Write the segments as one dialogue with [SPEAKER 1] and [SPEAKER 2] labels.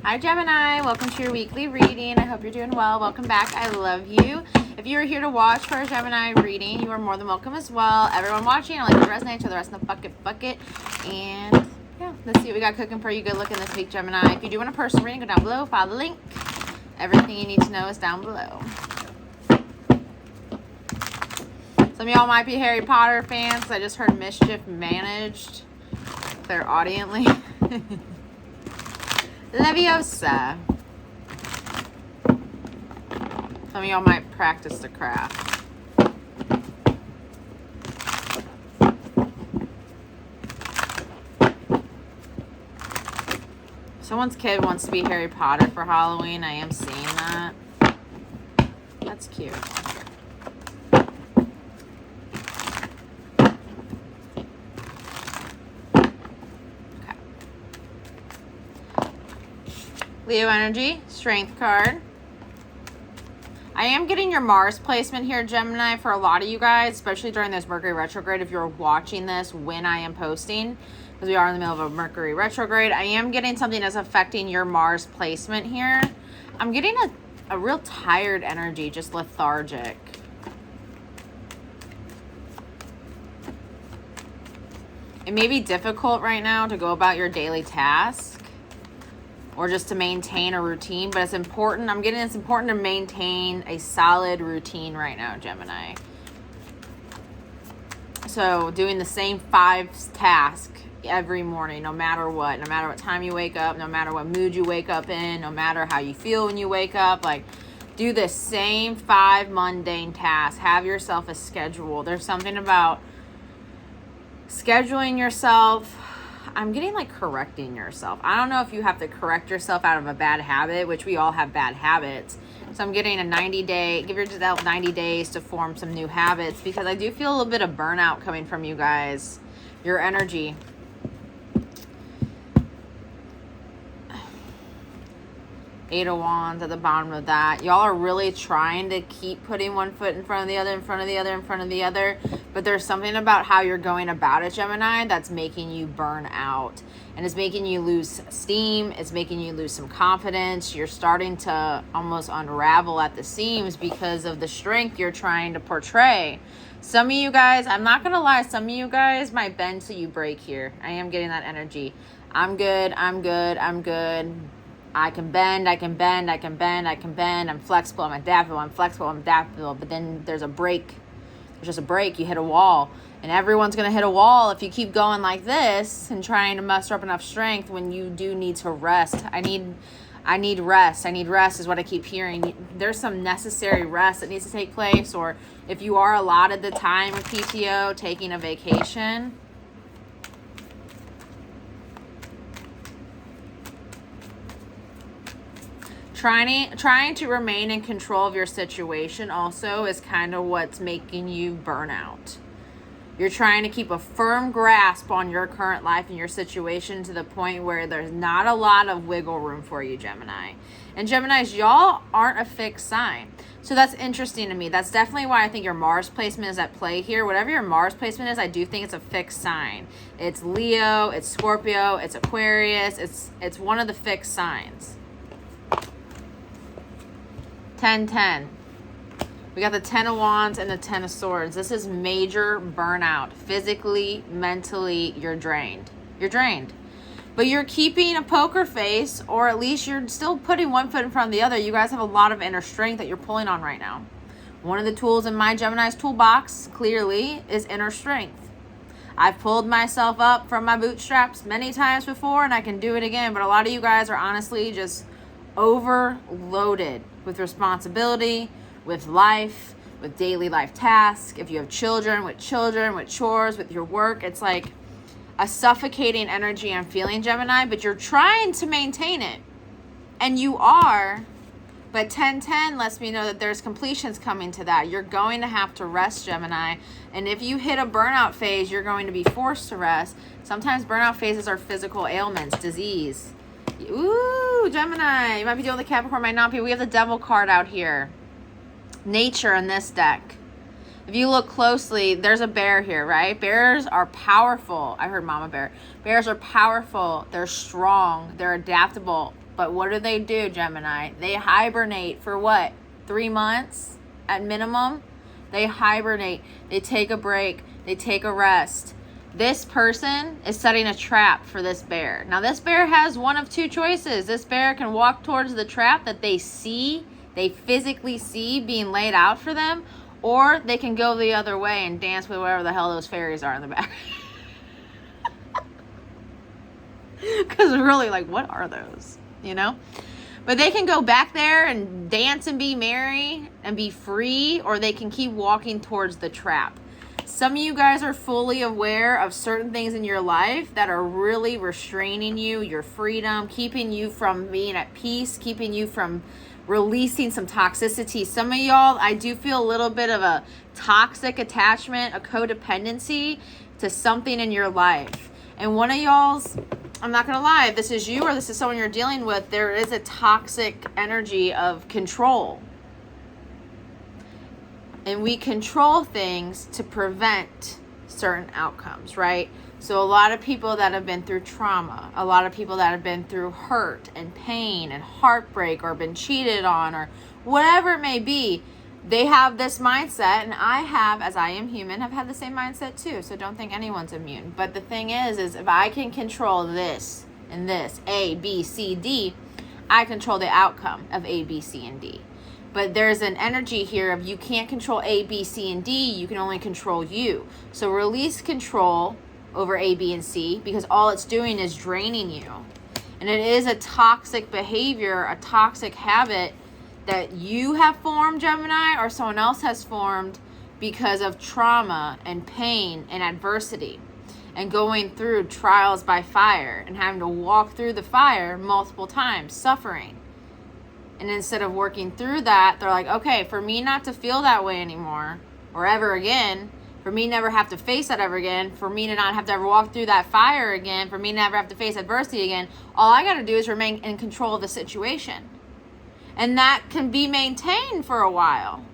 [SPEAKER 1] Hi Gemini, welcome to your weekly reading. I hope you're doing well. Welcome back. I love you. If you are here to watch for a Gemini reading, you are more than welcome as well. Everyone watching, I like to resonate to the rest of the bucket. And yeah, let's see what we got cooking for you. Good looking this week, Gemini. If you do want a personal reading, go down below, follow the link. Everything you need to know is down below. Some of y'all might be Harry Potter fans. I just heard mischief managed clairaudiently. Leviosa. Some of y'all might practice the craft. Someone's kid wants to be Harry Potter for Halloween. I am seeing that. That's cute. Leo energy, strength card. I am getting your Mars placement here, Gemini, for a lot of you guys, especially during this Mercury retrograde. If you're watching this when I am posting, because we are in the middle of a Mercury retrograde, I am getting something that's affecting your Mars placement here. I'm getting a real tired energy, just lethargic. It may be difficult right now to go about your daily tasks, or just to maintain a routine, but it's important. I'm getting it's important to maintain a solid routine right now, Gemini. So doing the same 5 tasks every morning, no matter what time you wake up, no matter what mood you wake up in, no matter how you feel when you wake up, like do the same 5 mundane tasks. Have yourself a schedule. There's something about scheduling yourself. I'm getting like correcting yourself. I don't know if you have to correct yourself out of a bad habit, which we all have bad habits. So I'm getting a 90-day, give yourself 90 days to form some new habits, because I do feel a little bit of burnout coming from you guys. Your energy. Eight of Wands at the bottom of that. Y'all are really trying to keep putting one foot in front of the other, in front of the other, in front of the other. But there's something about how you're going about it, Gemini, that's making you burn out. And it's making you lose steam. It's making you lose some confidence. You're starting to almost unravel at the seams because of the strength you're trying to portray. Some of you guys, I'm not going to lie, some of you guys might bend till you break here. I am getting that energy. I'm good. I'm good. I'm good. I can bend, I'm flexible, I'm adaptable, but then there's a break. There's just a break, you hit a wall. And everyone's going to hit a wall if you keep going like this and trying to muster up enough strength when you do need to rest. I need rest. I need rest is what I keep hearing. There's some necessary rest that needs to take place, or if you are allotted the time of PTO, taking a vacation. Trying to remain in control of your situation also is kind of what's making you burn out. You're trying to keep a firm grasp on your current life and your situation to the point where there's not a lot of wiggle room for you, Gemini. And Geminis, y'all aren't a fixed sign. So that's interesting to me. That's definitely why I think your Mars placement is at play here. Whatever your Mars placement is, I do think it's a fixed sign. It's Leo, it's Scorpio, it's Aquarius. It's one of the fixed signs. 10-10. We got the 10 of Wands and the 10 of Swords. This is major burnout. Physically, mentally, you're drained. You're drained. But you're keeping a poker face, or at least you're still putting one foot in front of the other. You guys have a lot of inner strength that you're pulling on right now. One of the tools in my Gemini's toolbox, clearly, is inner strength. I've pulled myself up from my bootstraps many times before, and I can do it again. But a lot of you guys are honestly just overloaded with responsibility, with life, with daily life tasks. If you have children, with chores, with your work, it's like a suffocating energy I'm feeling, Gemini, but you're trying to maintain it. And you are, but 10-10 lets me know that there's completions coming to that. You're going to have to rest, Gemini. And if you hit a burnout phase, you're going to be forced to rest. Sometimes burnout phases are physical ailments, disease. Ooh, Gemini, you might be dealing with a Capricorn, might not be. We have the Devil card out here. Nature in this deck. If you look closely, there's a bear here, right? Bears are powerful. I heard mama bear. Bears are powerful. They're strong. They're adaptable. But what do, Gemini? They hibernate for what? 3 months at minimum? They hibernate. They take a break. They take a rest. This person is setting a trap for this bear. Now, this bear has one of two choices. This bear can walk towards the trap that they physically see being laid out for them, or they can go the other way and dance with whatever the hell those fairies are in the back. Because really, like, what are those? You know? But they can go back there and dance and be merry and be free, or they can keep walking towards the trap. Some of you guys are fully aware of certain things in your life that are really restraining you, your freedom, keeping you from being at peace, keeping you from releasing some toxicity. Some of y'all, I do feel a little bit of a toxic attachment, a codependency to something in your life. And one of y'all's, I'm not going to lie, if this is you or this is someone you're dealing with, there is a toxic energy of control. And we control things to prevent certain outcomes, right? So a lot of people that have been through trauma, a lot of people that have been through hurt and pain and heartbreak, or been cheated on, or whatever it may be, they have this mindset. And I have, as I am human, have had the same mindset too. So don't think anyone's immune. But the thing is if I can control this and this, A, B, C, D, I control the outcome of A, B, C, and D. But there's an energy here of you can't control A, B, C, and D. You can only control you. So release control over A, B, and C, because all it's doing is draining you. And it is a toxic behavior, a toxic habit that you have formed, Gemini, or someone else has formed because of trauma and pain and adversity, and going through trials by fire and having to walk through the fire multiple times, suffering. And instead of working through that, they're like, okay, for me not to feel that way anymore or ever again, for me never have to face that ever again, for me to not have to ever walk through that fire again, for me never have to face adversity again, all I got to do is remain in control of the situation. And that can be maintained for a while,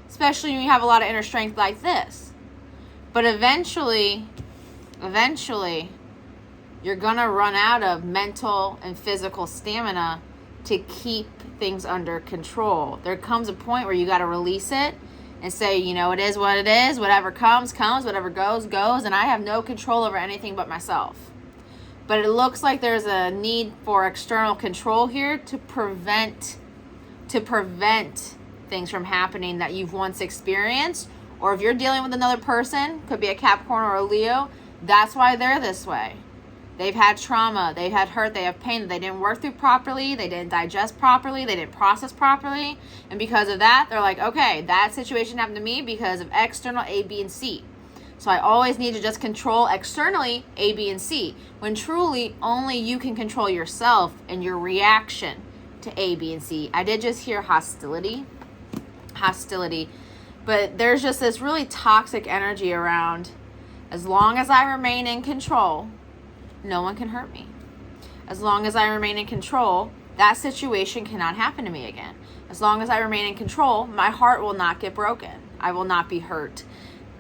[SPEAKER 1] especially when you have a lot of inner strength like this. But eventually, you're going to run out of mental and physical stamina to keep things under control. There comes a point where you got to release it and say, you know, it is what it is. Whatever comes, whatever goes, and I have no control over anything but myself. But it looks like there's a need for external control here to prevent things from happening that you've once experienced. Or if you're dealing with another person, could be a Capricorn or a Leo, that's why they're this way. They've had trauma, they've had hurt, they have pain that they didn't work through properly, they didn't digest properly, they didn't process properly. And because of that, they're like, okay, that situation happened to me because of external A, B, and C. So I always need to just control externally A, B, and C, when truly only you can control yourself and your reaction to A, B, and C. I did just hear hostility, but there's just this really toxic energy around. As long as I remain in control, no one can hurt me. As long as I remain in control, that situation cannot happen to me again. As long as I remain in control, my heart will not get broken. I will not be hurt.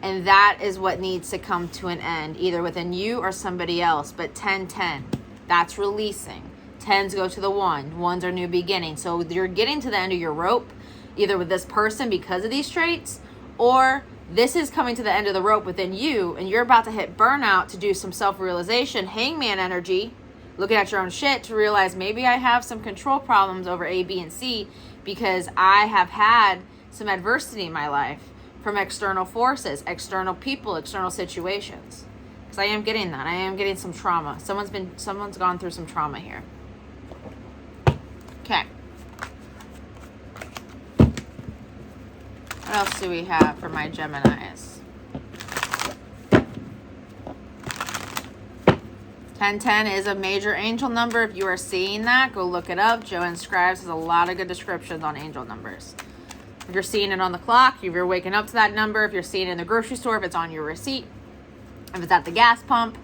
[SPEAKER 1] And that is what needs to come to an end, either within you or somebody else. But 10-10, that's releasing. 10s go to the 1. 1s are new beginnings. So you're getting to the end of your rope, either with this person because of these traits, or this is coming to the end of the rope within you, and you're about to hit burnout to do some self-realization, hangman energy, looking at your own shit to realize maybe I have some control problems over A, B, and C because I have had some adversity in my life from external forces, external people, external situations. Because I am getting that. I am getting some trauma. Someone's gone through some trauma here. Okay. What else do we have for my Geminis? 1010 is a major angel number. If you are seeing that, go look it up. Joanne Scribes has a lot of good descriptions on angel numbers. If you're seeing it on the clock, if you're waking up to that number, if you're seeing it in the grocery store, if it's on your receipt, if it's at the gas pump.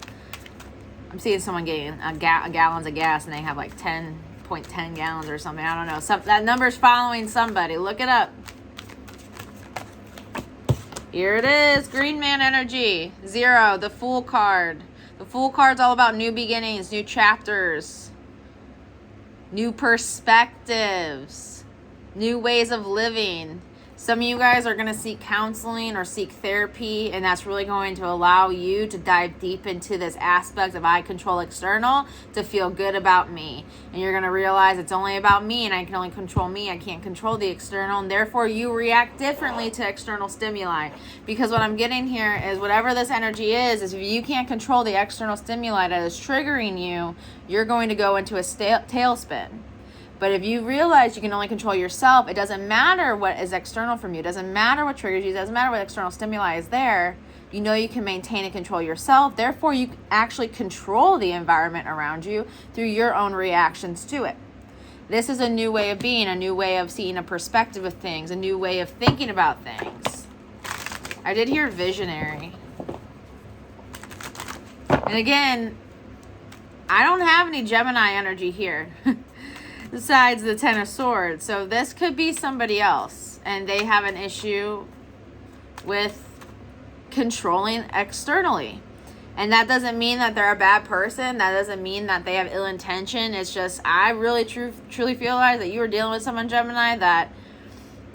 [SPEAKER 1] I'm seeing someone getting gallons of gas and they have like 10.10 gallons or something. I don't know. That number's following somebody. Look it up. Here it is, Green Man energy. 0, the Fool card. The Fool card's all about new beginnings, new chapters. new perspectives, new ways of living. Some of you guys are going to seek counseling or seek therapy, and that's really going to allow you to dive deep into this aspect of I control external to feel good about me. And you're going to realize it's only about me, and I can only control me. I can't control the external, and therefore you react differently to external stimuli. Because what I'm getting here is whatever this energy is if you can't control the external stimuli that is triggering you, you're going to go into a tailspin. But if you realize you can only control yourself, it doesn't matter what is external from you. It doesn't matter what triggers you. It doesn't matter what external stimuli is there. You know you can maintain and control yourself. Therefore, you actually control the environment around you through your own reactions to it. This is a new way of being, a new way of seeing a perspective of things, a new way of thinking about things. I did hear visionary. And again, I don't have any Gemini energy here. Besides the Ten of Swords. So this could be somebody else, and they have an issue with controlling externally. And that doesn't mean that they're a bad person. That doesn't mean that they have ill intention. It's just, I really truly feel like that you are dealing with someone, Gemini, that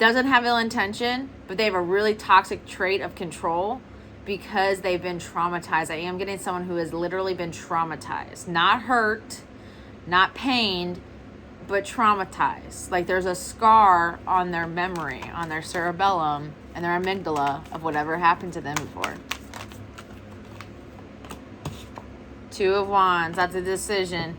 [SPEAKER 1] doesn't have ill intention, but they have a really toxic trait of control because they've been traumatized. I am getting someone who has literally been traumatized. Not hurt, not pained, but traumatized. Like there's a scar on their memory, on their cerebellum and their amygdala of whatever happened to them before. Two of Wands, that's a decision.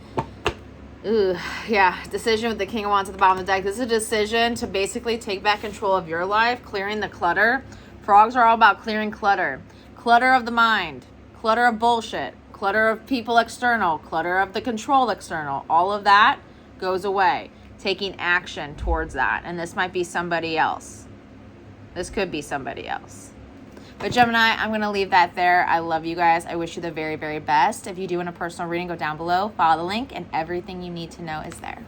[SPEAKER 1] Ooh, yeah, decision with the King of Wands at the bottom of the deck. This is a decision to basically take back control of your life, clearing the clutter. Frogs are all about clearing clutter. Clutter of the mind, clutter of bullshit, clutter of people external, clutter of the control external. All of that goes away, taking action towards that. And this might be somebody else. This could be somebody else. But Gemini, I'm going to leave that there. I love you guys. I wish you the very, very best. If you do want a personal reading, go down below, follow the link, and everything you need to know is there.